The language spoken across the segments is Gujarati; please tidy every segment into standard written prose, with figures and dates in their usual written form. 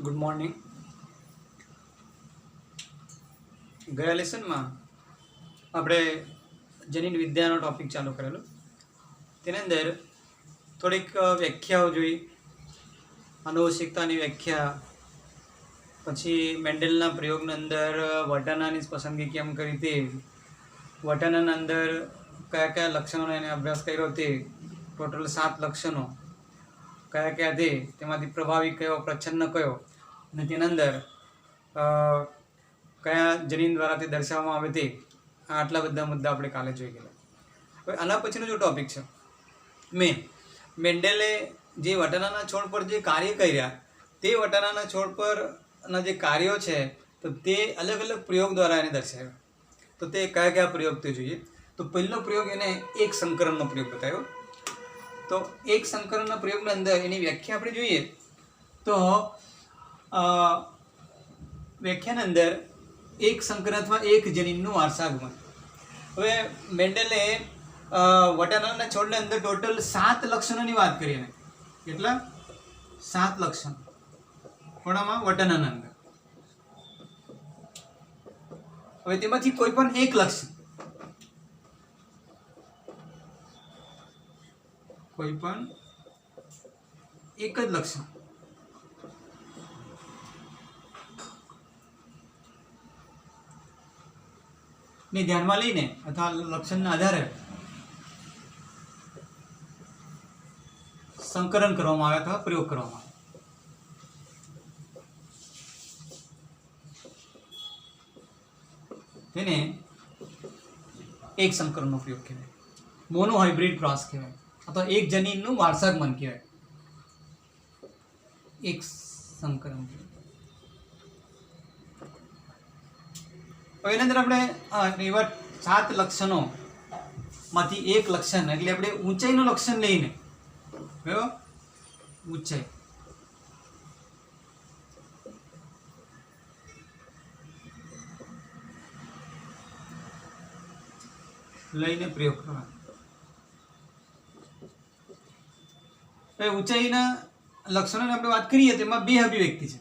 Good morning. ગયા લેસનમાં આપણે જનીન વિદ્યાનો ટૉપિક ચાલુ કરેલો. તેની અંદર થોડીક વ્યાખ્યાઓ જોઈ, આનુવંશિકતાની વ્યાખ્યા, પછી મેન્ડેલના પ્રયોગની અંદર વટાણાની પસંદગી કેમ કરી તે, વટાણાના અંદર કયા કયા લક્ષણોનો એને અભ્યાસ કર્યો તે, ટોટલ 7 લક્ષણો કયા કયા તે, તેમાંથી પ્રભાવી કયો, પ્રચ્છન્ન કયો, અને તેના અંદર કયા જનીન દ્વારા તે દર્શાવવામાં આવે તે, આટલા બધા મુદ્દા આપણે કાલે જોઈ ગયેલા. હવે આના પછીનો જો ટૉપિક છે મેન્ડેલે જે વટાણાના છોડ પર જે કાર્ય કર્યા તે વટાણાના છોડ પરના જે કાર્યો છે તો તે અલગ અલગ પ્રયોગ દ્વારા એને દર્શાવ્યા. તો તે કયા કયા પ્રયોગ તે જોઈએ. તો પહેલો પ્રયોગ એને એક સંકરણનો પ્રયોગ બતાવ્યો. તો એક સંકરણના પ્રયોગની અંદર એની વ્યાખ્યા આપણે જોઈએ તો વ્યાખ્યાની અંદર એક સંકરણ અથવા એક જનીનનું વારસાગમન. હવે મેન્ડેલે વટાણાના છોડની અંદર ટોટલ 7 લક્ષણોની વાત કરી. એને કેટલા 7 લક્ષણ કોણામાં? વટાણાના અંદર. હવે તેમાંથી કોઈ પણ એક લક્ષણ, કોઈ પણ એક જ લક્ષણ ને ધ્યાનમાં લઈને અથવા લક્ષણના આધારે સંકરણ કરવામાં આવે અથવા પ્રયોગ કરવામાં આવે. તેને એક સંકરણનો પ્રયોગ કહેવાય, મોનો હાઇબ્રિડ ક્રોસ કહેવાય, અથવા એક જનીનનું વારસાગમન કહેવાય. એક સંકરણ. હવે એના અંદર આપણે એવા 7 લક્ષણોમાંથી એક લક્ષણ એટલે આપણે ઊંચાઈનું લક્ષણ લઈને, કયો? ઊંચાઈ. લઈને પ્રયોગ કરવા. ઊંચાઈના લક્ષણોની આપણે વાત કરીએ તો એમાં 2 અભિવ્યક્તિ છે.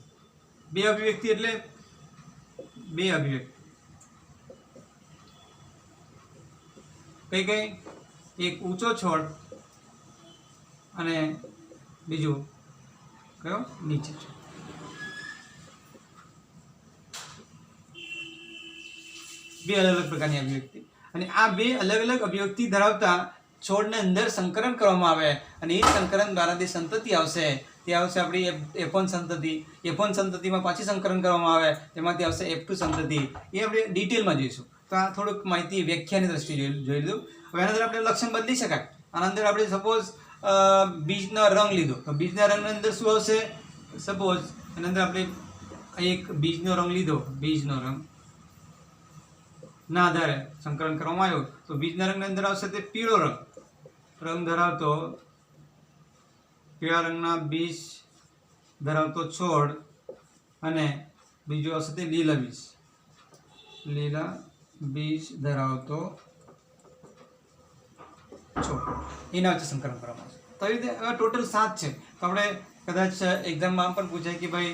2 અભિવ્યક્તિ એટલે 2 અભિવ્યક્તિ કઈ કઈ? એક ઊંચો છોડ અને બીજું કયો? નીચે છોડ. બે અલગ અલગ પ્રકારની અભિવ્યક્તિ. અને આ 2 અલગ અલગ અભિવ્યક્તિ ધરાવતા છોડને અંદર સંકરણ કરવામાં આવે અને એ સંકરણ દ્વારા જે સંતતિ આવશે તે આવશે આપણી F1 સંતતિ. F1 સંતતિમાં પાછી સંકરણ કરવામાં આવે તેમાંથી આવશે F2 સંતતિ. એ આપણે ડિટેલમાં જોઈશું. તો આ થોડુંક માહિતી વ્યાખ્યાની દ્રષ્ટિએ જોઈ લીધું. હવે આના અંદર આપણે લક્ષણ બદલી શકાય. આના અંદર આપણે સપોઝ બીજનો રંગ લીધો તો બીજના રંગની અંદર શું આવશે? સપોઝ એના અંદર આપણે એક બીજનો રંગ લીધો, બીજનો રંગ ના આધારે સંકરણ કરવામાં આવ્યો તો બીજના રંગની અંદર આવશે તે પીળો રંગ ધરાવતો, પીળા રંગના બીજ ધરાવતો છોડ, અને બીજું આવશે તે લીલા બીજ ધરાવતો છોડ. એના વચ્ચે સંકરણ કરવામાં આવશે. તો એ રીતે ટોટલ 7 છે. તો આપણે કદાચ એક્ઝામમાં પણ પૂછાય કે ભાઈ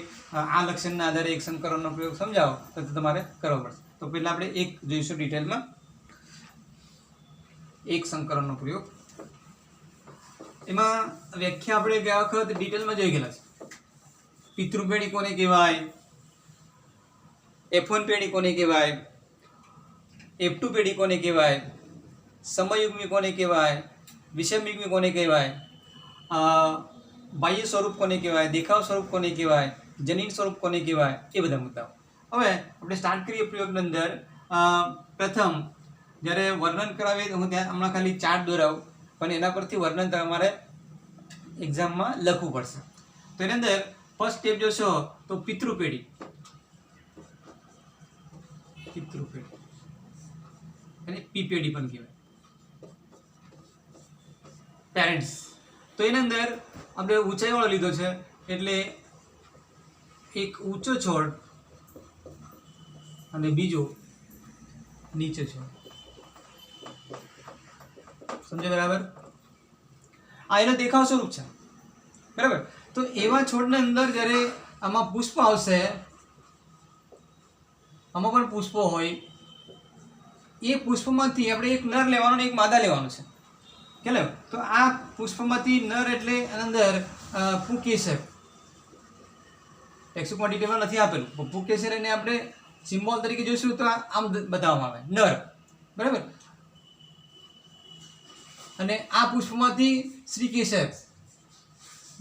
આ લક્ષણના આધારે એક સંકરણનો પ્રયોગ સમજાવો તો તમારે કરવો પડશે. તો પહેલાં આપણે એક જોઈશું ડિટેલમાં, એક સંકરણનો પ્રયોગ. એમાં વ્યાખ્યા આપણે ગયા વખત ડિટેલમાં જોઈ ગયેલા છે. પિતૃપેઢી કોને કહેવાય, F1 પેઢી કોને કહેવાય, F2 પેઢી કોને કહેવાય, સમયુગ્મી કોને કહેવાય, વિષમયુગ્મી કોને કહેવાય, બાહ્ય સ્વરૂપ કોને કહેવાય, દેખાવ સ્વરૂપ કોને કહેવાય, જનીન સ્વરૂપ કોને કહેવાય, એ બધા મુદ્દાઓ. હવે આપણે સ્ટાર્ટ કરીએ પ્રયોગની અંદર. પ્રથમ જ્યારે વર્ણન કરાવીએ તો હું ત્યાં હમણાં ખાલી ચાર્ટ દોરાવું, પણ એના પરથી વર્ણન તમારે એક્ઝામમાં લખવું પડશે. તો એની અંદર ફર્સ્ટ સ્ટેપ જોશો તો પિતૃપેઢી અને પી પેઢી પણ કહેવાય, પેરેન્ટ્સ. તો એની અંદર આપણે ઊંચાઈવાળો લીધો છે એટલે એક ઊંચો છોડ અને બીજો નીચે છોડ. સમજો બરાબર? આ એનો દેખાવ સ્વરૂપ છે. બરાબર? તો એવા છોડની અંદર જ્યારે આમાં પુષ્પ આવશે, આમાં પણ પુષ્પો હોય. એ પુષ્પમાંથી આપણે એક નર લેવાનો ને એક માદા લેવાનો છે. ખ્યાલ? તો આ પુષ્પમાંથી નર એટલે અંદર પુંકેસર, ટેક્સ્ટમાં ડિટેલમાં નથી આપેલું. પુંકેસર એને આપણે સિમ્બોલ તરીકે જોઈશું તો આમ બતાવવામાં આવે નર, બરાબર. અને આ પુષ્પમાંથી શ્રીકેસર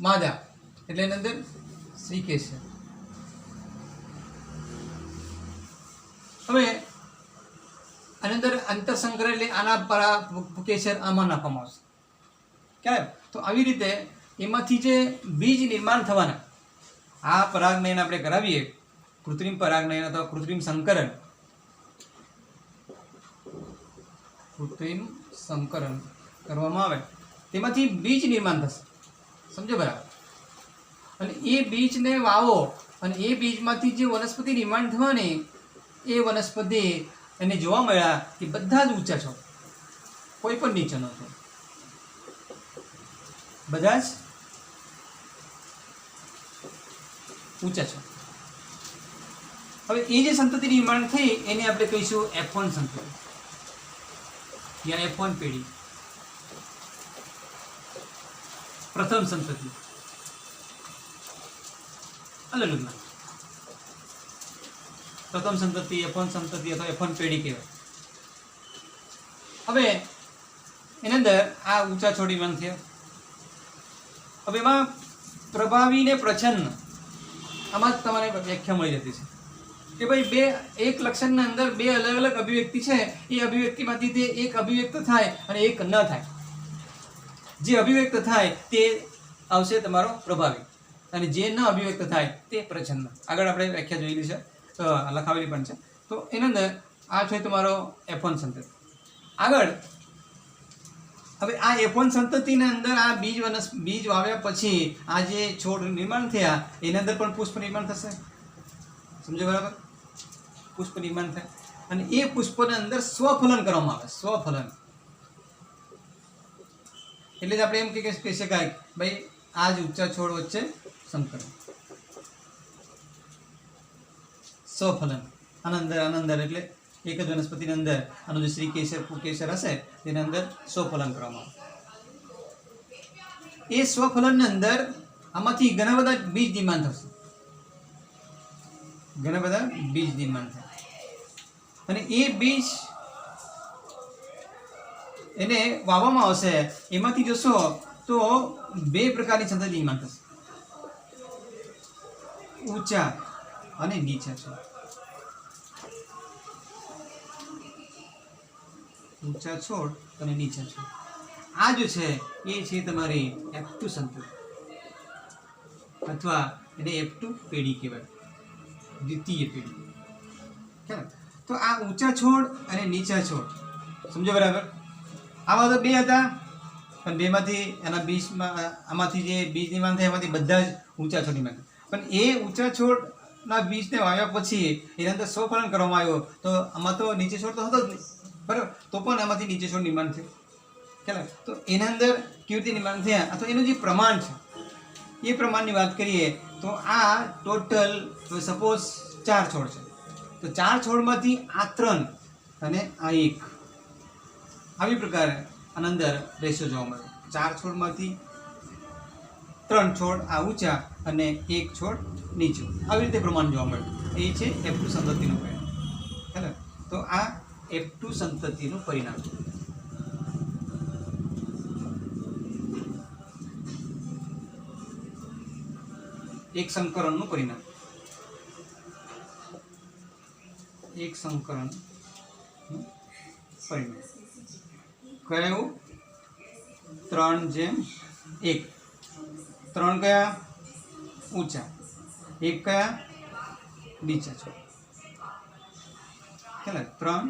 માદા એટલે એની અંદર શ્રીકેસર. હવે આની અંદર અંતરસંકર એટલે આના પરા પુંકેસર આમાં નાખવામાં આવશે. ખ્યાલ? તો આવી રીતે એમાંથી જે બીજ નિર્માણ થવાના, આ પરાગનયન આપણે કરાવીએ, કૃત્રિમ પરાગનયન અથવા કૃત્રિમ સંકરણ કરવામાં આવે, તેમાંથી બીજ નિર્માણ થશે. સમજો બરાબર? અને એ બીજને વાવો અને એ બીજમાંથી જે વનસ્પતિ નિર્માણ થવાની, એ વનસ્પતિ એને જોવા મળ્યા કે બધા જ ઊંચા છો, કોઈ પણ નીચે ન છો, બધા જ ઊંચા છો. હવે એ જે સંતતિ નિર્માણ થઈ એને આપણે કહીશું F1 સંતતિ યા F1 પેઢી, પ્રથમ સંતતિ. અલગ પ્રથમ સંતતિ, F1 સંતતિ અથવા F1 પેઢી કહેવાય. હવે એની અંદર આ ઊંચા છોડ નિર્માણ થયા. હવે એમાં પ્રભાવી ને પ્રચ્છન્ન, આમાં જ તમારે વ્યાખ્યા મળી જતી છે કે ભાઈ એક લક્ષણના અંદર બે અલગ અલગ અભિવ્યક્તિ છે. એ અભિવ્યક્તિમાંથી તે એક અભિવ્યક્ત થાય અને એક ન થાય. જે અભિવ્યક્ત થાય તે આવશે તમારો પ્રભાવી, અને જે ન અભિવ્યક્ત થાય તે પ્રચ્છન્ન. આગળ આપણે વ્યાખ્યા જોયેલી છે, લખાવેલી પણ છે. તો એની અંદર આ છે તમારો F1 સંતતિ. આગળ હવે આ F1 સંતતિની અંદર આ બીજ વાવ્યા પછી આ જે છોડ નિર્માણ થયા એની અંદર પણ પુષ્પ નિર્માણ થશે. સમજો બરાબર? પુષ્પ નિર્માણ થાય અને એ પુષ્પની અંદર સ્વફલન કરવામાં આવે. સ્વફલન એટલે જ આપણે એમ કહી શકાય ભાઈ આ જ ઊંચા છોડ વચ્ચે સંકરણ. સ્વફલન આનંદર એટલે એક જ વનસ્પતિની અંદર આનું જે શ્રીકેસર પુંકેસર હશે તેની અંદર સ્વફલન કરવામાં આવે. એ સ્વફલનની અંદર આમાંથી ઘણા બધા બીજ નિર્માણ થશે, ઘણા બધા બીજ નિર્માણ થાય. અને એ બીજ એને વાવવામાં આવશે. એમાંથી જોશો તો બે પ્રકારની સંતતિ નિર્માણ થશે, ઊંચા અને નીચા છોડ. ઊંચા છોડ અને નીચા છોડ. આ જો છે એ છે તમારી F2 સંતતિ અથવા એને F2 પેઢી કહેવાય, દ્વિતીય પેઢી. ખ્યાલ? તો આ ઊંચા છોડ અને નીચા છોડ, સમજો બરાબર? આમાં તો બે હતા, પણ બેમાંથી એના બીજમાં આમાંથી જે બીજ નિર્માણ થાય એમાંથી બધા જ ઊંચા છોડ નિર્માણ થાય. પણ એ ઊંચા છોડના બીજને વાવ્યા પછી એના અંદર સ્વફલન કરવામાં આવ્યો તો આમાં તો નીચે છોડ તો હતો જ નહીં, બરાબર? તો પણ આમાંથી નીચે છોડ નિર્માણ થયું. ખ્યાલ? તો એના અંદર કેવી રીતે નિર્માણ થયા અથવા એનું જે પ્રમાણ છે એ પ્રમાણની વાત કરીએ તો આ ટોટલ સપોઝ 4 છોડ છે, તો 4 છોડમાંથી આ 3 અને આ 1, આવી પ્રકારે આના અંદર રેશિયો જોવા મળે. 4 છોડમાંથી 3 છોડ આ ઊંચા અને 1 છોડ નીચો, આવી રીતે પ્રમાણ જોવા મળે. એ છે F2 સંતતિનું પરિણામ. ખ્યાલ? તો આ F2 સંતતિનું પરિણામ. એક સંકરણનું પરિણામ. એક સંકરણ પરિણામ કયું? 3:1. 3 કયા? ઊંચા, 1 કયા? નીચા છોડ. ખ્યાલ? 3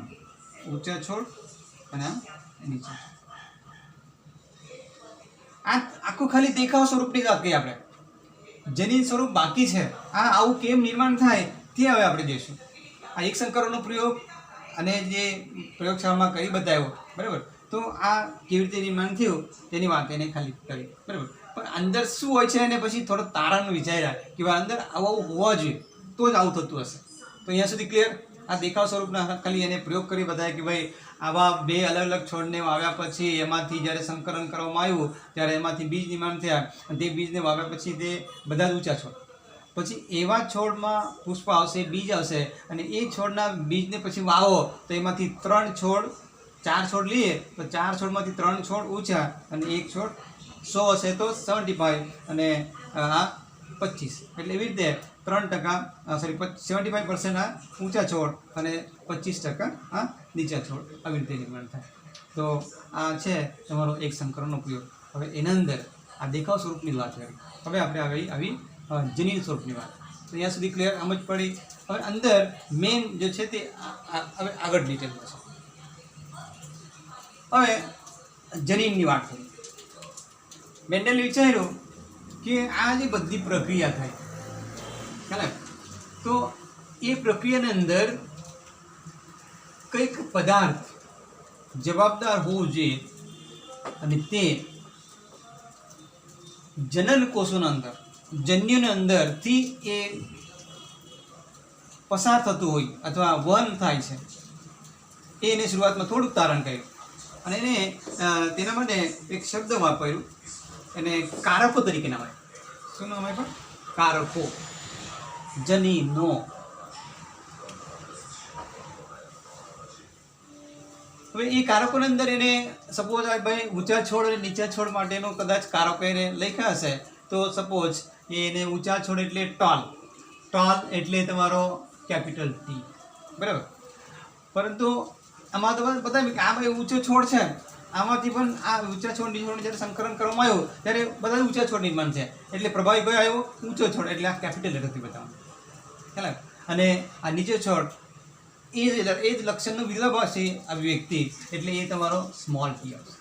ઊંચા છોડ અને નીચા છોડ. આ આખું ખાલી દેખાવ સ્વરૂપની વાત કરીએ આપણે. જેની સ્વરૂપ બાકી છે, આ આવું કેમ નિર્માણ થાય તે હવે આપણે જોઈશું. આ એક સંકરણનો પ્રયોગ અને જે પ્રયોગશાળામાં કરી બતાવ્યો, બરાબર? તો આ કેવી રીતે નિર્માણ થયું તેની વાત એને ખાલી કરી, બરાબર? પણ અંદર શું હોય છે એને પછી થોડો તારણનો વિચાર્યા કે ભાઈ અંદર આવું હોવા જોઈએ તો જ આવું થતું હશે. તો અહીંયા સુધી ક્લિયર. આ દેખાવ સ્વરૂપના ખાલી એને પ્રયોગ કરી બતાવે કે ભાઈ આવા બે અલગ અલગ છોડને વાવ્યા પછી એમાંથી જ્યારે સંકલન કરવામાં આવ્યું ત્યારે એમાંથી બીજ નિર્માણ થયા અને તે બીજને વાવ્યા પછી તે બધા જ ઊંચા છોડ. પછી એવા છોડમાં પુષ્પ આવશે, બીજ આવશે અને એ છોડના બીજને પછી વાવો તો એમાંથી 3 છોડ 4 છોડ લઈએ તો 4 છોડમાંથી 3 છોડ ઊંચા અને 1 છોડ 100 હશે તો 75 અને આ 25. એટલે એવી રીતે 3% સોરી 75% આ ઊંચા છોડ અને 25% આ નીચા છોડ આવી રીતે નિર્માણ થાય. તો આ છે તમારો એક સંકરણનો ઉપયોગ. હવે એના અંદર આ દેખાવ સ્વરૂપની વાત કરી. હવે આપણે આવી જનીન સ્વરૂપની વાત. તો અહીંયા સુધી ક્લિયર આમ જ પડી. હવે અંદર મેઇન જે છે તે હવે આગળ ડિટેલમાં છે. હવે જનીનની વાત કરી. મેન્ડલે વિચાર્યું કે આ જે બધી પ્રક્રિયા થાય ખ્યાલ તો એ પ્રક્રિયાની અંદર કંઈક પદાર્થ જવાબદાર હોવો જોઈએ અને તે જનન કોષોના અંદર જન્યુની અંદરથી એ પસાર થતું હોય અથવા વહન થાય છે. એને શરૂઆતમાં થોડુંક તારણ કર્યું અને એને તેના માટે એક શબ્દ વાપર્યું, એને કારકો તરીકે નામ આપ્યું. શું નામ આપ્યું? કારકો, જનીનો. હવે એ કારકોની અંદર એને સપોઝ ભાઈ ઊંચા છોડ અને નીચા છોડ માટેનો કદાચ કારકો એને લખ્યા હશે તો સપોઝ એને ઊંચા છોડ એટલે ટોલ એટલે તમારો કેપિટલ ટી, બરાબર. પરંતુ આમાં તો બતાવ્યું કે આ ભાઈ ઊંચો છોડ છે, આમાંથી પણ આ ઊંચા છોડ નીચા છોડ જ્યારે સંકલન કરવામાં આવ્યું ત્યારે બધા ઊંચા છોડ નિર્માણ છે. એટલે પ્રભાવી કયો આવ્યો? ઊંચો છોડ, એટલે આ કેપિટલ લેટરથી બતાવવાનું ખ્યાલ. અને આ નીચો છોડ એ જ લક્ષણનો વિલોપ હશે અભિવ્યક્તિ, એટલે એ તમારો સ્મોલ ટી આવશે.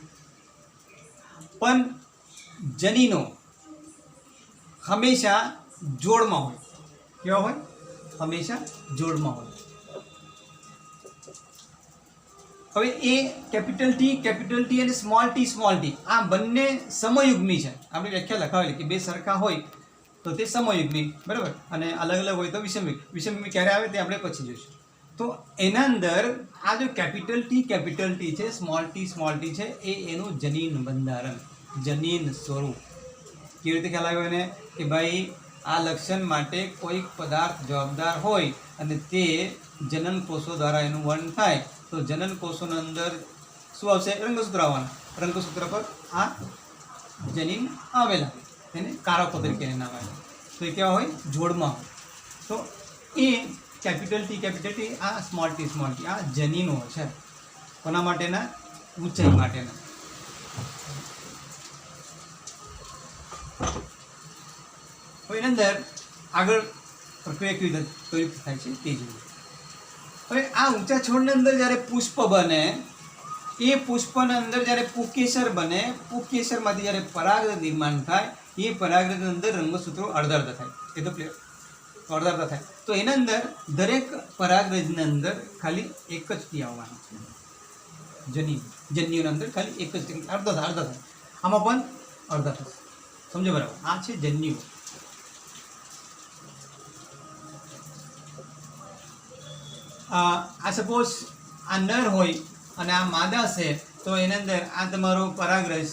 પણ જનીનો હંમેશા જોડમાં હોય. કેવા હોય? હંમેશા જોડમાં હોય. હવે એ કેપિટલ ટી અને સ્મોલ ટી આ બંને સમયુગ્મી છે. આપણે વ્યાખ્યા લખાવેલી કે બે સરખા હોય તો તે સમયુગ્મી, બરાબર, અને અલગ અલગ હોય તો વિષમયુગ્મી ક્યારે આવે તે આપણે પછી જોઈશું. તો એના અંદર આ જો કેપિટલ ટી છે, સ્મોલ ટી છે, એ એનું જનીન બંધારણ, જનીન સ્વરૂપ. કેવી રીતે ખ્યાલ આવ્યો એને કે ભાઈ આ લક્ષણ માટે કોઈક પદાર્થ જવાબદાર હોય અને તે જનન કોષો દ્વારા એનું વર્ણન થાય તો જનન કોષોની અંદર શું આવશે? રંગસૂત્ર આવવાના. રંગસૂત્ર પર આ જનીન આવેલા એને કારકો તરીકે નામ આવે. તો એ કેવા હોય? જોડમાં હોય. તો એ કેપિટલ ટી આ સ્મોલ ટી આ જનીનો છે. કોના માટેના? ઊંચાઈ માટેના. હવે એની અંદર આગળ પ્રક્રિયા કેવી રીતે થાય છે તે જોઈએ. હવે આ ઊંચા છોડની અંદર જ્યારે પુષ્પ બને એ પુષ્પના અંદર જ્યારે પુકેસર બને, પુકેસરમાંથી જ્યારે પરાગરજ નિર્માણ થાય એ પરાગરજની અંદર રંગસૂત્રો અડધા થાય. એ તો ક્લિયર? અડધા થાય. તો એના અંદર દરેક પરાગરજની અંદર ખાલી એક જ ટી આવવાનો છે. જન્યુની અંદર ખાલી એક જ ટી, અડધા થાય. આમાં પણ અડધા થશે. સમજો બરાબર? આ છે જન્યુ. આ સપોઝ આ નર હોય અને આ માદા છે તો એની અંદર આ તમારો પરાગરજ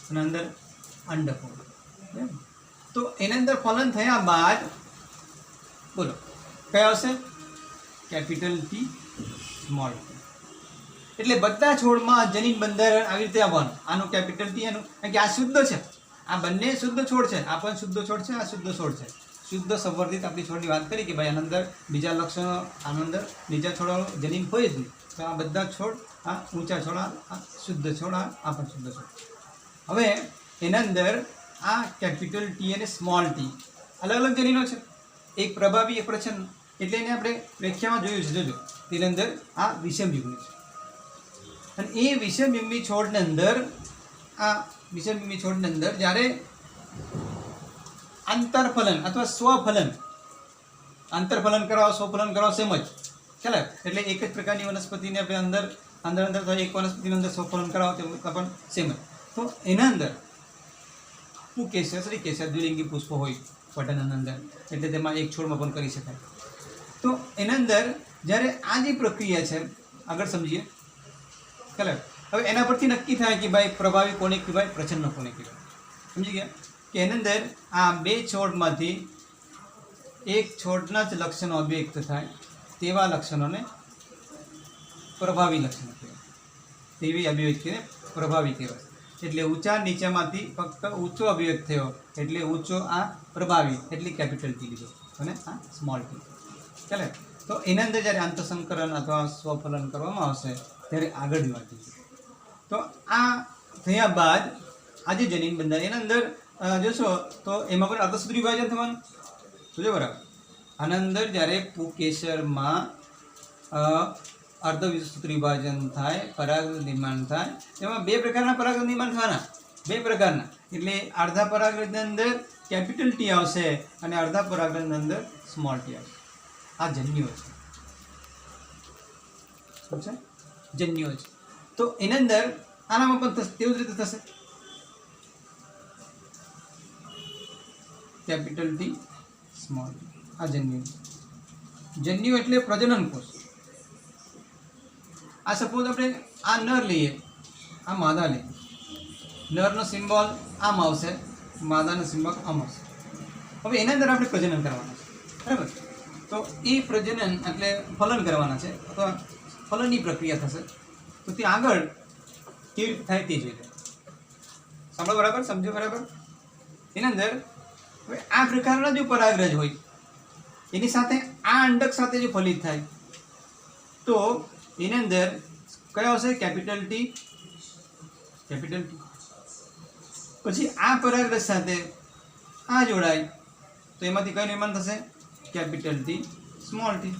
અને અંદર અંડકોશ. તો એની અંદર ફલન થયા બાદ બોલો કયા આવશે? Capital T, small T. એટલે બધા છોડમાં જનીન બંધારણ આવી રીતે આવવાનું. આનું કેપિટલ ટી, એનું, કારણ કે આ શુદ્ધ છે, આ બંને શુદ્ધ છોડ છે. આ પણ શુદ્ધ છોડ છે, આ શુદ્ધ છોડ છે. શુદ્ધ સંવર્ધિત આપણી છોડની વાત કરી કે ભાઈ આના અંદર બીજા લક્ષણો, આના અંદર બીજા છોડો જનીન હોય જ નહીં. તો આ બધા છોડ, આ ઊંચા છોડ, આ શુદ્ધ છોડ, આ પણ શુદ્ધ છોડ. હવે એના અંદર આ કેપિટલ ટી અને સ્મોલ ટી અલગ અલગ જનીનો છે. એક પ્રભાવી, એક પ્રચ્છન્ન. એટલે એને આપણે વ્યાખ્યામાં જોયું છે. જોજો તેની અંદર આ વિષમયુગ્મી છે. અને એ વિષમયુગ્મી છોડની અંદર જ્યારે આંતરફલન અથવા સ્વફલન, આંતરફલન કરાવો, સ્વફલન કરાવો, સેમ જ ખ્યાલ. એટલે એક જ પ્રકારની વનસ્પતિને આપણે અંદર એક વનસ્પતિની અંદર સ્વફલન કરાવો તે પણ સેમ જ. તો એના અંદર પુકેસર શ્રીકેસર દ્વિલિંગી પુષ્પ હોય પટલની અંદર, એટલે તેમાં એક છોડમાં પણ કરી શકાય. તો એના અંદર જ્યારે આ જે પ્રક્રિયા છે આગળ સમજીએ. કલર હવે એના પરથી નક્કી થાય કે ભાઈ પ્રભાવી કોને કહેવાય, પ્રચ્છન્ન કોને કહેવાય. સમજી ગયા કે એની અંદર આ બે છોડમાંથી એક છોડના જ લક્ષણો અભિવ્યક્ત થાય તેવા લક્ષણોને પ્રભાવી લક્ષણો કહેવાય. તેવી અભિવ્યક્તિને પ્રભાવી કહેવાય. એટલે ઊંચા નીચામાંથી ફક્ત ઊંચો અભિવ્યક્ત થયો એટલે ઊંચો આ પ્રભાવી એટલે કેપિટલ ટી લીધો અને આ સ્મોલ ટી. ચાલે. તો એના અંદર જ્યારે આંતરસંકરણ અથવા સ્વફલન કરવામાં આવશે ત્યારે આગળની વાત છે. તો આ થયા બાદ આજે જનીન બંધાય એના અંદર જોશો તો એમાં પણ અર્ધસૂત્રી વિભાજન થવાનું તો જો બરાબર. આના અંદર જ્યારે પુકેસરમાં અર્ધસૂત્રી વિભાજન થાય, પરાગરજ નિર્માણ થાય, એમાં બે પ્રકારના પરાગરજ નિર્માણ થવાના, બે પ્રકારના. એટલે અડધા પરાગરજની અંદર કેપિટલ ટી આવશે અને અડધા પરાગરજની અંદર સ્મોલ ટી આવશે. આ જન્યુઓ છે, સમજ્યા? જન્યુઓ છે. તો એની અંદર આનામાં પણ તેવું જ રીતે થશે. Capital T small T. આ જન્યુ. જન્યુ એટલે પ્રજનન કોષ. આ સપોઝ આપણે આ નર લઈએ, આ માદા લઈએ. નરનો સિમ્બોલ આમ આવશે, માદાનો સિમ્બોલ આમ આવશે. હવે એના અંદર આપણે પ્રજનન કરવાના છે, બરાબર? તો એ પ્રજનન એટલે ફલન કરવાના છે અથવા ફલનની પ્રક્રિયા થશે. તો ત્યાં આગળ કેવી રીતે થાય તે જોઈએ. સાંભળો બરાબર, સમજો બરાબર. એના અંદર હવે આ પ્રકારના જો પરાગરજ હોય એની સાથે આ અંડક સાથે જો ફલિત થાય તો એની અંદર કયા આવશે? Capital T, capital T. પછી આ પરાગરજ સાથે આ જોડાય તો એમાંથી કયું નિર્માણ થશે? Capital T small T.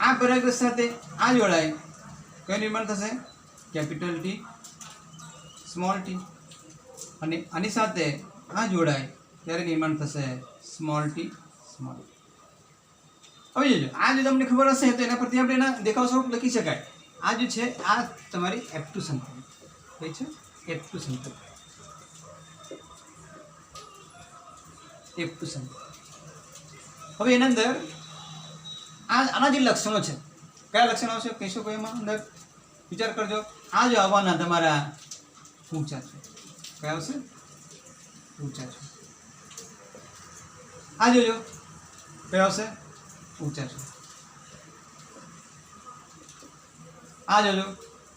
આ પરાગરજ સાથે આ જોડાય કયું નિર્માણ થશે? Capital T small T. અને આની સાથે આ જોડાય ત્યારે નિર્માણ થશે સ્મોલ ટી સ્મોલ. હવે જોજો, આ જો તમને ખબર હશે તો એના પરથી આપણે એના દેખાવ સ્વરૂપ લખી શકાય. આ જે છે આ તમારી F2 સંકલન કઈ છે? F2 સંકલન. F2 સંકલન. હવે એના અંદર આના જે લક્ષણો છે, કયા લક્ષણો આવશે કહીશો કોઈ એમાં અંદર? વિચાર કરજો. આ જો આવવાના તમારા ઊંચા છે, કયા આવશે? ઊંચા છે. આ જોજો કયા આવશે? ઊંચા છે. આ જોજો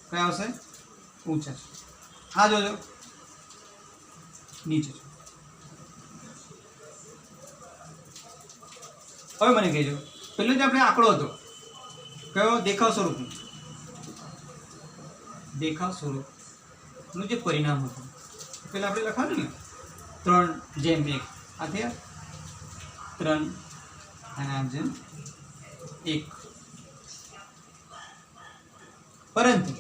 કયા આવશે? ઊંચા છે. આ જોજો નીચે છે. હવે મને કહેજો, પેલો જે આપણે આંકડો હતો કયો? દેખાવ સ્વરૂપનું. દેખાવ સ્વરૂપનું જે પરિણામ હતું પેલા આપણે લખવાનું ને 3:1. આ થયા 3:1. પરંતુ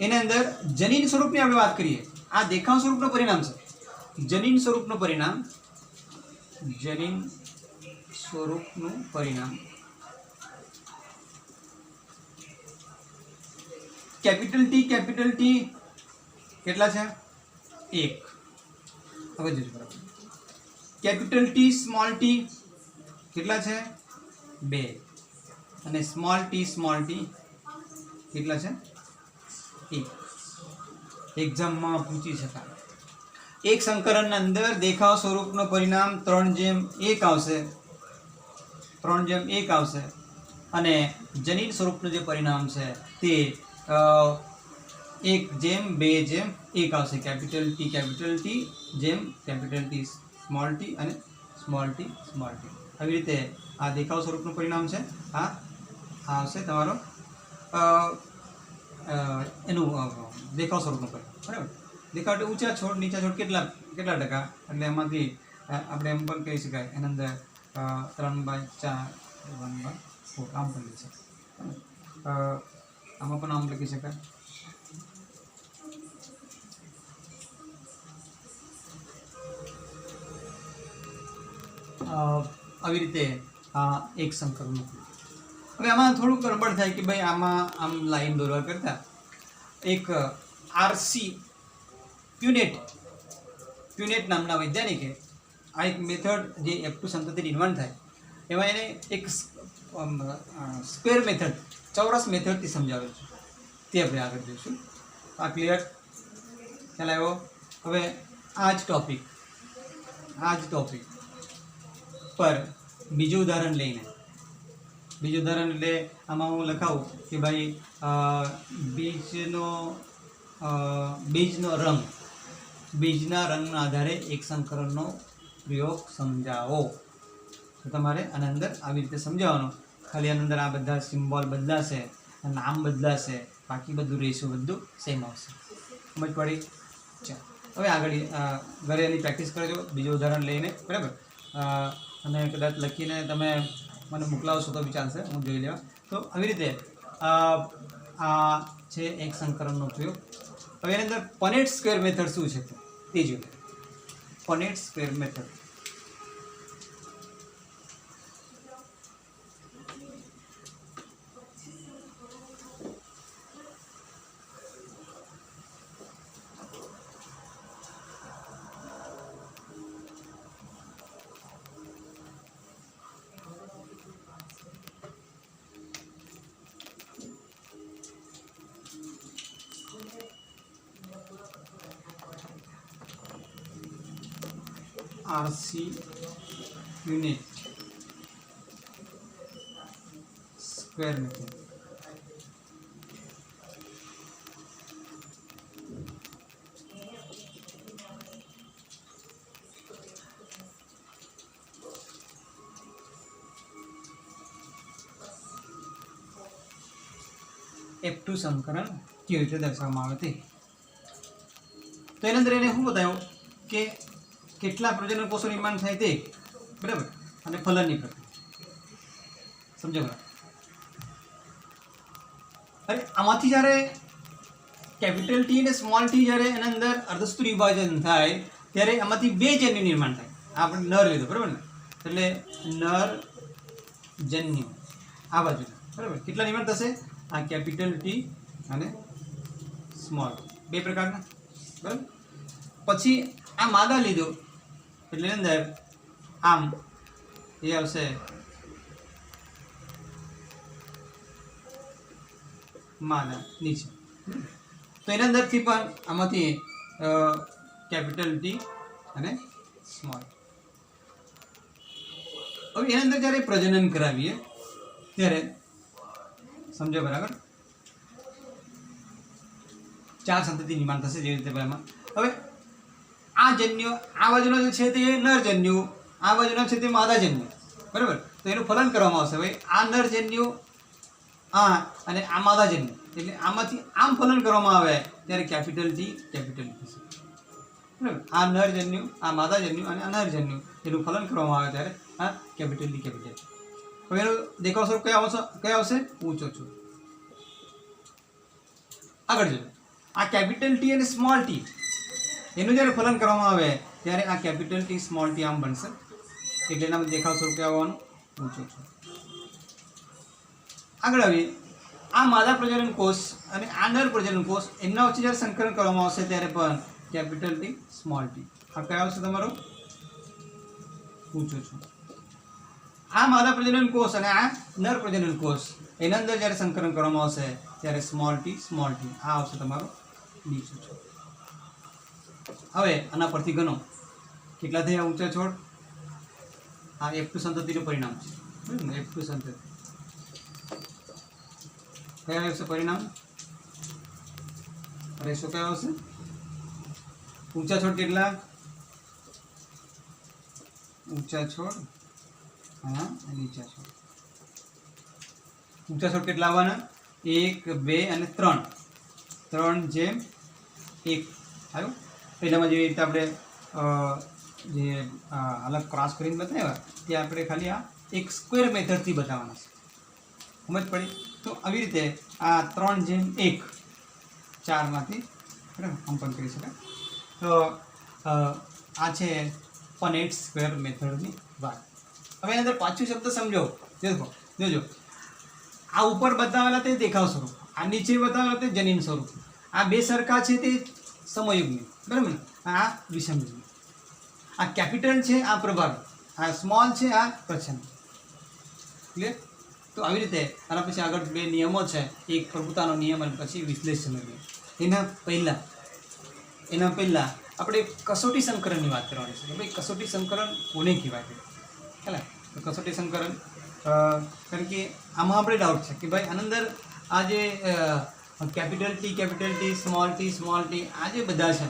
એની અંદર જનીન સ્વરૂપની આપણે વાત કરીએ. આ દેખાવ સ્વરૂપનું પરિણામ છે. જનીન સ્વરૂપનું પરિણામ, જનીન સ્વરૂપનું પરિણામ કેપિટલ ટી કેટલા છે? 1. હવે જોજો બરાબર. કેપિટલ ટી સ્મોલ ટી કેટલા છે? 2. અને સ્મોલ ટી કેટલા છે? 1. એક્ઝામમાં પૂછી શકાય. એક સંકરણના અંદર દેખાવ સ્વરૂપનું પરિણામ 3:1 આવશે, 3:1 આવશે. અને જનીન સ્વરૂપનું જે પરિણામ છે તે 1:2:1 આવશે. કેપિટલ ટી જેમ કેપિટલ ટી સ્મોલ ટી અને સ્મોલ ટી. આવી રીતે આ દેખાવ સ્વરૂપનું પરિણામ છે. આ આવશે તમારો એનું દેખાવ સ્વરૂપનું પરિણામ, બરાબર? દેખાવ એટલે ઊંચા છોડ નીચા છોડ કેટલા ટકા, એટલે એમાંથી આપણે એમ પણ કહી શકાય એના અંદર 3/4 1/4 આમ પણ લખી શકાય. આમાં પણ આમ લખી શકાય. આવી રીતે આ એક સંકલન. હવે આમાં થોડુંક ગડબડ થાય કે ભાઈ આમાં આમ લાઈન દોરવા કરતાં એક RC યુનિટ પ્યુનેટ નામના વૈજ્ઞાનિકે આ એક મેથડ જે F2 સંતતિ નિર્માણ થાય એમાં એને એક સ્ક્વેર મેથડ, ચોરસ મેથડથી સમજાવેલ છે, તે આપણે આગળ જોઈશું. આ ક્લિયર ખ્યાલ આવ્યો? હવે આ જ ટોપિક પર બીજું ઉદાહરણ લઈને, બીજું ઉદાહરણ એટલે આમાં હું લખાવું કે ભાઈ બીજના રંગના આધારે એક સંકરણનો પ્રયોગ સમજાવો. તો તમારે આના અંદર આવી રીતે સમજાવવાનું. ખાલી આના અંદર આ બધા સિમ્બોલ બદલાશે, નામ બદલાશે, બાકી બધું રેશિયો બધું સેમ આવશે. સમજ પડી? ચાલો હવે આગળ ઘરે એની પ્રેક્ટિસ કરજો બીજું ઉદાહરણ લઈને, બરાબર? અને કદાચ લખીને તમે મને મોકલાવશો તો બી ચાલશે, હું જોઈ લેવા. તો આવી રીતે આ છે એક સંકરણનો પ્રયોગ. હવે એની અંદર પનેટ સ્ક્વેર મેથડ શું છે તે જોઈએ. Punnett square method RC unit square method. F2 સંકરણ કેવી રીતે દર્શાવવામાં આવે તે. તો એના અંદર એને શું બતાવ્યું કે કેટલા પ્રજનન કોષો નિર્માણ થાય તે, બરાબર, અને ફલનની પ્રક્રિયા સમજો. અરે આમાંથી જ્યારે કેપિટલ ટી અને સ્મોલ ટી જ્યારે એના અંદર અર્ધસ્તૂર વિભાજન થાય ત્યારે આમાંથી બે જન્યુ નિર્માણ થાય. આપણે નર લીધો, બરાબર ને? એટલે નર જન્યુ આ બાજુ, બરાબર. કેટલા નિર્માણ થશે? આ કેપિટલ ટી અને સ્મોલ, બે પ્રકારના, બરાબર. પછી આ માદા લીધો એટલે અંદર આમ એ આવશે માદા નીચે. તો એના અંદરથી પણ આમાંથી કેપિટલ ટી અને સ્મોલ. હવે એના અંદર જ્યારે પ્રજનન કરાવીએ ત્યારે સમજો, બરાબર, 4 સંતતિ નિર્માણ થશે જે રીતે પહેલામાં. હવે આ જન્યુ આ બાજુનો જે છે તે નરજન્યુ, આ બાજુનો છે તે માદાજન્યુ, બરાબર. તો એનું ફલન કરવામાં આવશે. હવે આ નરજન્યુ અને આ માદાજન્યુ, એટલે આમાંથી આમ ફલન કરવામાં આવે ત્યારે કેપિટલ ટી કેપિટલ થશે, બરાબર. આ નરજન્યુ, આ માદાજન્યુ અને આ નરજન્યુ એનું ફલન કરવામાં આવે ત્યારે આ કેપિટલ ટી કેપિટલ. હવે એનો દેખાવ સ્વરૂપ કયો આવશે? ઊંચો છો. આગળ જોઈએ. આ કેપિટલ ટી અને સ્મોલ ટી એનું જ્યારે ફલન કરવામાં આવે ત્યારે આ કેપિટલ ટી સ્મોલ ટી આમ બનશે. એટલે એના દેખાવ સ્વરૂપ આવવાનું ઊંચો છો. આગળ આવીએ. આ માદા પ્રજનન કોષ અને આ નર પ્રજનન કોષ એમના વચ્ચે જ્યારે સંકરણ કરવામાં આવશે ત્યારે પણ કેપિટલ ટી સ્મોલ ટી આ કયો આવશે તમારો? ઊંચો છો. આ માદા પ્રજનન કોષ અને આ નર પ્રજનન કોષ એના અંદર જ્યારે સંકરણ કરવામાં આવશે ત્યારે સ્મોલ ટી આ આવશે તમારો નીચો છો. હવે આના પરથી ગણો કેટલા થયા ઊંચા છોડ. આ F2 સંતતિનું પરિણામ છે, F2 સંતતિ. કયા આવશે પરિણામ? રેશો કયો આવશે? ઊંચા છોડ કેટલા? ઊંચા છોડ હા નીચા છોડ. ઊંચા છોડ કેટલા આવવાના? 1, 2 અને 3. 3:1 આવ્યું. પહેલામાં જેવી રીતે આપણે જે અલગ ક્રોસ કરીને બતાવ્યા તે આપણે ખાલી આ એક સ્ક્વેર મેથડથી બતાવવાના છે. સમજ પડી? તો આવી રીતે આ 3:1 4માંથી બરાબર કંપન કરી શકાય. તો આ છે પનેટ સ્ક્વેર મેથડની વાત. હવે એની અંદર પાછું શબ્દ સમજો. જોજો, આ ઉપર બતાવેલા તે દેખાવ સ્વરૂપ, આ નીચે બતાવેલા તે જનીન સ્વરૂપ. આ બે સરખા છે તે સમયુગ્મી, બરાબર ને? આ વિષમયુગ્મી. આ કેપિટલ છે આ પ્રભાવી, આ સ્મોલ છે આ પ્રચ્છન્ન. ક્લિયર? તો આવી રીતે આના પછી આગળ બે નિયમો છે, એક પ્રભુતાનો નિયમ અને પછી વિશ્લેષણનો નિયમ. એના પહેલાં આપણે કસોટી સંકરણની વાત કરવાની છે કે ભાઈ કસોટી સંકરણ કોને કહેવાય છે. ખ્યાલ? તો કસોટી સંકરણ કારણ કે આમાં આપણે ડાઉટ છે કે ભાઈ આની અંદર આ જે કેપિટલ ટી સ્મોલ ટી આ જે બધા છે,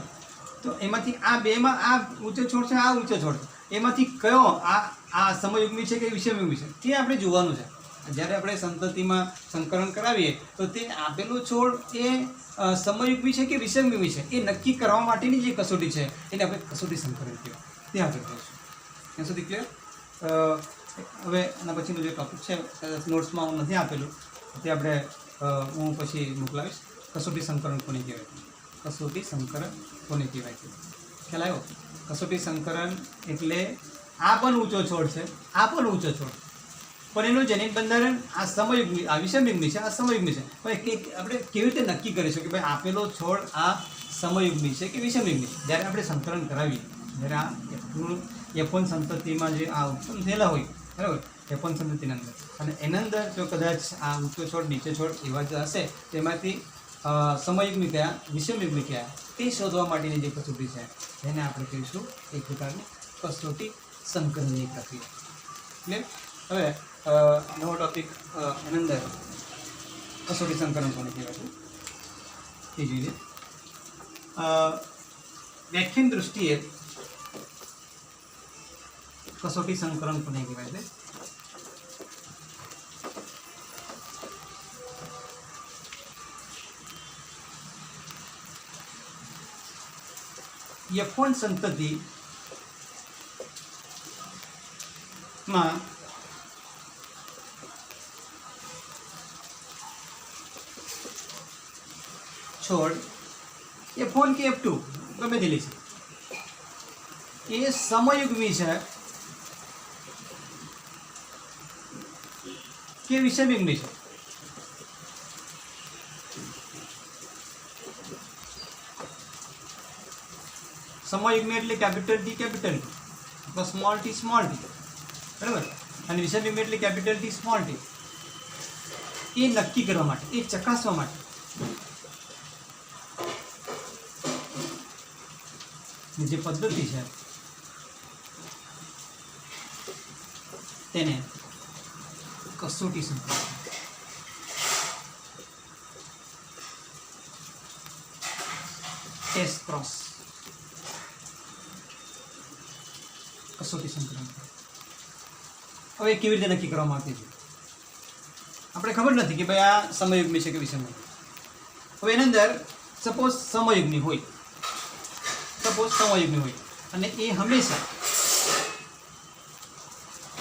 તો એમાંથી આ બેમાં આ ઊંચો છોડ છે, આ ઊંચો છોડ છે, એમાંથી કયો આ સમયુગ્મી છે કે વિષમયુગ્મી છે તે આપણે જોવાનું છે. જ્યારે આપણે સંતતિમાં સંકરણ કરાવીએ તો તે આપેલો છોડ એ સમયુગ્મી છે કે વિષમયુગ્મી છે એ નક્કી કરવા માટેની જે કસોટી છે એને આપણે કસોટી સંકરણ કહેવાય. તે આપણે જોઈશું. ત્યાં સુધી ક્લિયર? હવે એના પછીનો જે ટૉપિક છે નોટ્સમાં હું નથી આપેલું, તે આપણે હું પછી મોકલાવીશ. કસોટી સંકરણ કોને કહેવાય? કસોટી સંકરણ કોને કહેવાય છે? ખ્યાલ આવ્યો? કસોટી સંકરણ એટલે આ પણ ઊંચો છોડ છે, આ પણ ઊંચો છોડ, પણ એનું જનીન બંધારણ આ સમયુગ્મી, આ વિષમયુગ્મી છે, આ સમયુગ્મી છે. પણ આપણે કેવી રીતે નક્કી કરીશું કે ભાઈ આપેલો છોડ આ સમયુગ્મી છે કે વિષમયુગ્મી છે? જ્યારે આપણે સંકરણ કરાવીએ, જ્યારે આ F1 સંતતિમાં જે આ ઉત્પન્ન થયેલા હોય, બરાબર, F1 સંતતિના અંદર, અને એના અંદર જો કદાચ આ ઊંચો છોડ નીચે છોડ એવા જ હશે, તેમાંથી સમયુગ્મી કયા વિષમયુગ્મી કયા તે શોધવા માટેની જે કસોટી છે એને આપણે કહીશું એક પ્રકારની કસોટી સંકરણની પ્રક્રિયા. ક્લિયર? હવે નવો ટોપિક એની અંદર કસોટી સંકરણ કોને કહેવાય છે એ જોઈએ. વ્યાખ્યાન દૃષ્ટિએ કસોટી સંકરણ કોને કહેવાય છે? F1 સંતતિમાં છોડ F1 કે F2 ગમે તે લઈશું, એ સમયુગ્મી છે કે વિષમયુગ્મી છે? સમયુગ્મી એટલે capital T plus small T, બરાબર, અને વિષમયુગ્મી એટલે કેપિટલ ટી સ્મોલ ટી. એ નક્કી કરવા માટે, એ ચકાસવા માટે જે પદ્ધતિ છે તેને કસોટી સંકરણ, ટેસ્ટ ક્રોસ કસોટી સંકરણ. હવે કેવી રીતે નક્કી કરવામાં આવતી છે? આપણે ખબર નથી કે ભાઈ આ સમયુગ્મી છે કે વિષમયુગ્મી. હવે એની અંદર સપોઝ સમયુગ્મી હોય અને એ હંમેશા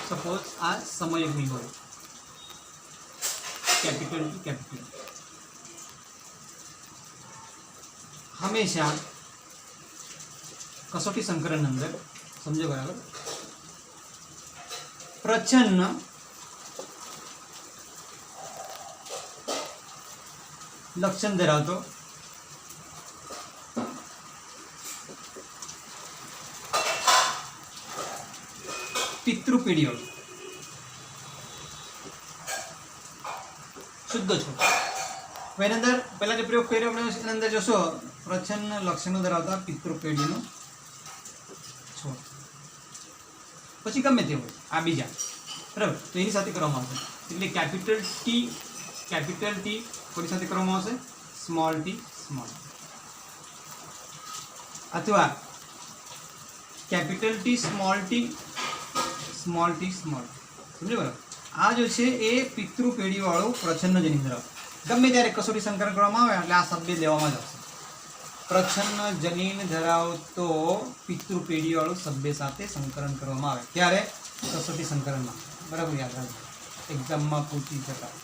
સપોઝ આ સમયુગ્મી હોય, કેપિટલ હંમેશા કસોટી સંકરણ અંદર સમજો બરાબર, પ્રચ્છન્ન લક્ષણ ધરાવતો પિતૃપીડિયો શુદ્ધ છોડ. એની અંદર પહેલા જે પ્રયોગ કર્યો આપણે એની અંદર જોશો પ્રચ્છન્ન લક્ષણો ધરાવતા પિતૃપેઢીનો છોડ, પછી ગમે તે હોય આ બીજા, બરાબર, તો એની સાથે કરવામાં આવશે. એટલે કેપિટલ ટી કોની સાથે કરવામાં આવશે? સ્મોલ ટી, અથવા કેપિટલ ટી સ્મોલ ટી. સમજો બરાબર? આ જો છે એ પિતૃપેઢીવાળું પ્રચ્છન્ન જનીન ધરાવે. ગમે ત્યારે કસોટી સંકરણ કરવામાં આવે એટલે આ શબ્દ લેવામાં જ આવશે. પ્રચ્છન્ન જનીન ધરાવતો પિતૃપેઢીવાળું સભ્ય સાથે સંકરણ કરવામાં આવે ત્યારે કસોટી સંકરણમાં, બરાબર, યાદ રાખજો, એક્ઝામમાં પૂછી શકાય.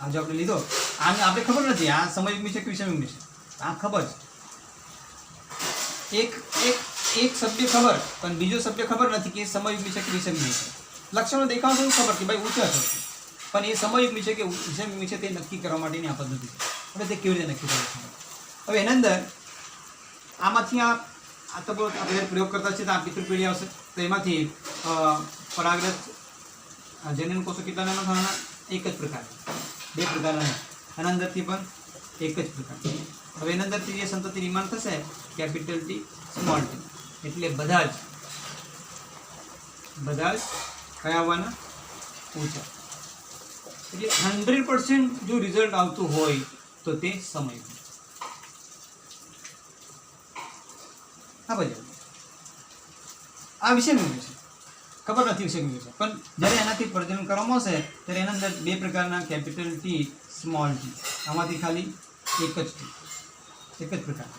આ જો આપણે લીધો, આને આપણે ખબર નથી આ સમયુગ્મી છે કે વિષમયુગ્મી છે, આ ખબર છે, એક સભ્ય ખબર પણ બીજો સભ્ય ખબર નથી કે સમયુગ્મી છે કે વિષમયુગ્મી છે. લક્ષણો દેખાવ તો ખબર કે ભાઈ ઊંચા છે, પણ એ સમયુગ્મી છે કે વિષમયુગ્મી છે તે નક્કી કરવા માટેની આ પદ્ધતિ છે. હવે તે કેવી રીતે નક્કી કરી શકાય? હવે એના અંદર આમાંથી આ આ તો આપણે પ્રયોગ કરતા છીએ તો આ પિતૃપીળી આવશે, તો એમાંથી પરાગરજ જનન કોષો કેટલા નાના થવાના? એક જ પ્રકાર, બે પ્રકારના, આના અંદરથી પણ એક જ પ્રકાર. હવે એના અંદરથી જે સંતતિ નિર્માણ થશે કેપિટલ ટી સ્મોલ ટી, એટલે બધા જ કયા આવવાના? ઊંચા. એટલે 100% જો રિઝલ્ટ આવતું હોય તો તે સમય. હા ભાઈ, આ વિષય મેળવ્યું છે, ખબર નથી વિષય મેળવ્યું છે, પણ જ્યારે એનાથી પ્રજનન કરવામાં આવશે ત્યારે એના અંદર બે પ્રકારના કેપિટલ ટી સ્મોલ ટી, આમાંથી ખાલી એક જ પ્રકાર.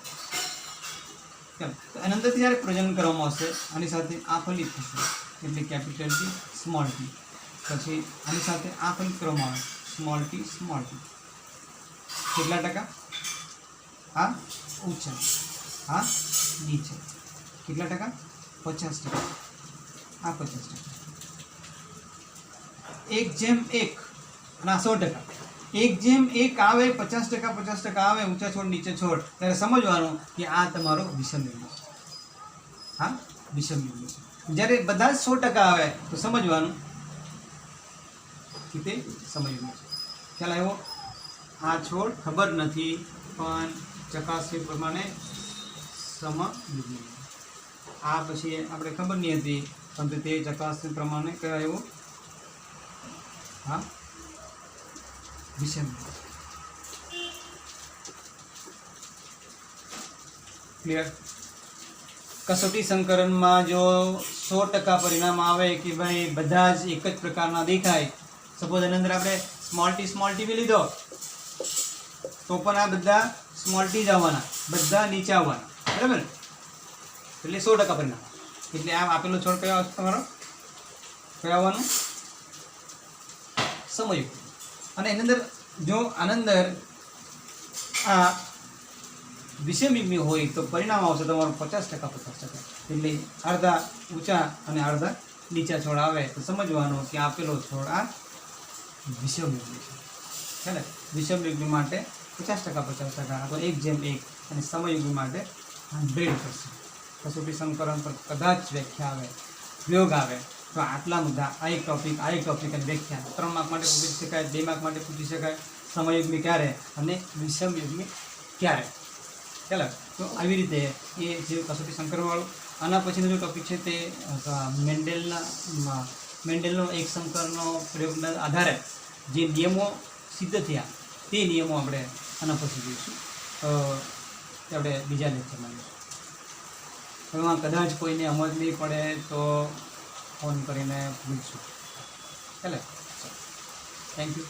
તો એના અંદરથી જ્યારે પ્રજનન કરવામાં આવશે આની સાથે આ ફલિત થશે એટલે કેપિટલ ટી સ્મોલ ટી, પછી આની સાથે આ ફલિત કરવામાં આવે સ્મોલ ટી. કેટલા ટકા? આ ઊંચા, આ નીચે. કેટલા ટકા? 50%. આ 50%. 1:1 અને આ 100%. 1:1 આવે, 50% આવે, ઊંચા છોડ નીચે છોડ, ત્યારે સમજવાનું કે આ તમારો વિષમ યુગ્મ છે. હા, વિષમ યુગ્મ છે. જ્યારે બધા જ 100% આવે તો સમજવાનું કે તે સમયુગ્મ છે. ખ્યાલ આવ્યો? આ છોડ ખબર નથી પણ ચકાસ્યા પ્રમાણે સમયુગ્મ. આ પછી આપણે ખબર નહીં હતી પણ તે ચકાસ્યા પ્રમાણે કયો આવ્યો? હા, વિષમ. ક્લિયર? કસોટી સંકરણમાં જો 100% પરિણામ આવે કે ભાઈ બધા જ એક જ પ્રકારના દેખાય, સપોઝ એની અંદર આપણે સ્મોલ ટી બી લીધો તો પણ આ બધા સ્મોલ ટી જ આવવાના, બધા નીચે આવવાના, બરાબર? એટલે 100% પરિણામ. એટલે આ આપેલો છોડ કયો આવશે તમારો? કયો આવવાનું? સમયુગ્મ. અને એની અંદર જો આની અંદર આ વિષમયુગ્મી હોય તો પરિણામ આવશે તમારું 50%. એટલે અડધા ઊંચા અને અડધા નીચા છોડ આવે તો સમજવાનું કે આપેલો છોડ આ વિષમયુગ્મી છે. ચાલે, વિષમયુગ્મી માટે 50% તો 1:1 અને સમયુગ્મી માટે 100%. કસોટી સંકરણ પર કદાચ વ્યાખ્યા આવે, પ્રયોગ આવે તો આટલા મુદ્દા, આ એક ટોપિક અને વ્યાખ્યા 3 માર્ક માટે પૂછી શકાય, 2 માર્ક માટે પૂછી શકાય. સમયુગ્મી ક્યારે અને વિષમયુગ્મી ક્યારે? ચાલો, તો આવી રીતે એ જે કસોટી સંકરણવાળું. આના પછીનો જે ટોપિક છે તે મેન્ડેલનો એક સંકરનો પ્રયોગના આધારે જે નિયમો સિદ્ધ થયા તે નિયમો આપણે આના પછી જોઈશું. તે આપણે બીજા લેક્ચરમાં જોઈશું. એમાં કદાચ કોઈને સમજ નહીં પડે તો ફોન કરીને પૂછશું. ચાલે, થેન્ક યુ.